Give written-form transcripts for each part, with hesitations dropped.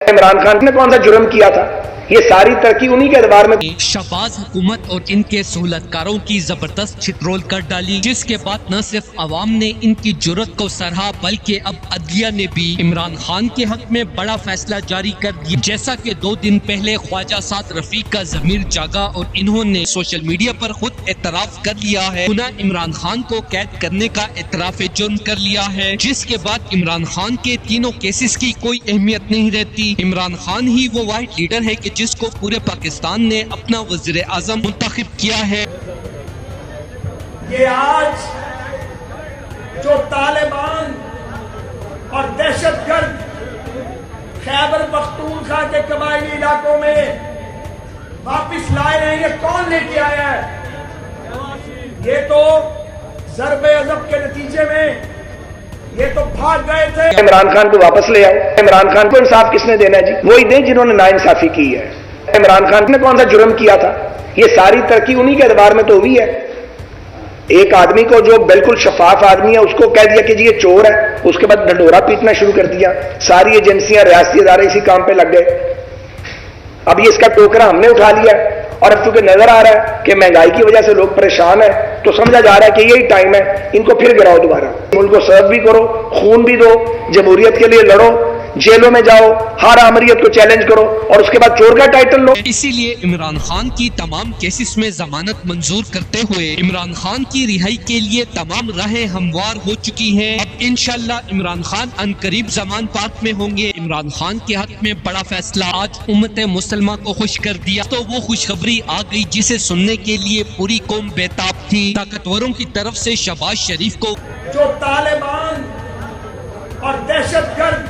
عمران خان نے کون سا جرم کیا تھا؟ یہ ساری ترقی انہی کے ادوار میں شہباز حکومت اور ان کے سہولت کاروں کی زبردست چھترول کر ڈالی، جس کے بعد نہ صرف عوام نے ان کی جرت کو سراہا بلکہ اب عدلیہ نے بھی عمران خان کے حق میں بڑا فیصلہ جاری کر دیا۔ جیسا کہ 2 دن پہلے خواجہ سعد رفیق کا ضمیر جاگا اور انہوں نے سوشل میڈیا پر خود اعتراف کر لیا ہے، انہیں عمران خان کو قید کرنے کا اعتراف جرم کر لیا ہے، جس کے بعد عمران خان کے تینوں کیسز کی کوئی اہمیت نہیں رہتی۔ عمران خان ہی وہ واحد لیڈر ہے کہ جس کو پورے پاکستان نے اپنا وزیر اعظم منتخب کیا ہے۔ یہ آج جو طالبان اور دہشت گرد خیبر پختونخوا کے قبائلی علاقوں میں واپس لائے رہے ہیں، یہ کون لے کے آیا ہے؟ یہ تو ضرب عضب کے نتیجے میں یہ تو بھاگ گئے تھے۔ عمران خان کو واپس لے آؤ۔ عمران خان کو انصاف کس نے دینا ہے جی؟ وہی دیں جنہوں نے ناانصافی کی ہے۔ عمران خان نے کون سا جرم کیا تھا؟ یہ ساری ترقی انہی کے ادوار میں تو ہوئی ہے۔ ایک آدمی کو جو بالکل شفاف آدمی ہے اس کو کہہ دیا کہ جی یہ چور ہے، اس کے بعد ڈنڈورا پیٹنا شروع کر دیا، ساری ایجنسیاں ریاستی ادارے اسی کام پہ لگ گئے۔ اب یہ اس کا ٹوکرا ہم نے اٹھا لیا ہے، اور اب چونکہ نظر آ رہا ہے کہ مہنگائی کی وجہ سے لوگ پریشان ہیں تو سمجھا جا رہا ہے کہ یہی ٹائم ہے ان کو پھر گراؤ دوبارہ۔ ملک کو سرو بھی کرو، خون بھی دو، جمہوریت کے لیے لڑو، جیلوں میں جاؤ، ہر آمریت کو چیلنج کرو اور اس کے بعد چور کا ٹائٹل لو۔ اسی لیے عمران خان کی تمام کیسز میں ضمانت منظور کرتے ہوئے عمران خان کی رہائی کے لیے تمام راہیں ہموار ہو چکی ہیں۔ اب انشاءاللہ عمران خان عنقریب زمان پارک میں ہوں گے۔ عمران خان کے حق میں بڑا فیصلہ آج امت مسلمہ کو خوش کر دیا تو وہ خوشخبری آ گئی جسے سننے کے لیے پوری قوم بیتاب تھی۔ طاقتوروں کی طرف سے شہباز شریف کو جو طالبان اور دہشت گرد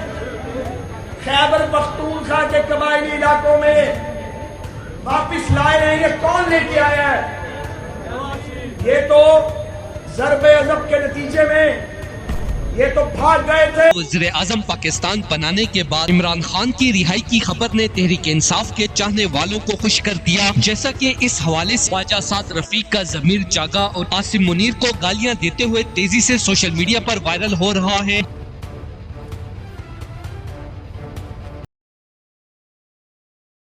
خیبر پختونخوا کے قبائلی علاقوں میں واپس لائے رہے ہیں، یہ کون لے کے آیا ہے؟ یہ تو ضرب عضب کے نتیجے میں یہ تو بھاگ گئے تھے۔ وزیر اعظم پاکستان بنانے کے بعد عمران خان کی رہائی کی خبر نے تحریک انصاف کے چاہنے والوں کو خوش کر دیا، جیسا کہ اس حوالے سے خواجہ سعد رفیق کا ضمیر جاگا اور عاصم منیر کو گالیاں دیتے ہوئے تیزی سے سوشل میڈیا پر وائرل ہو رہا ہے۔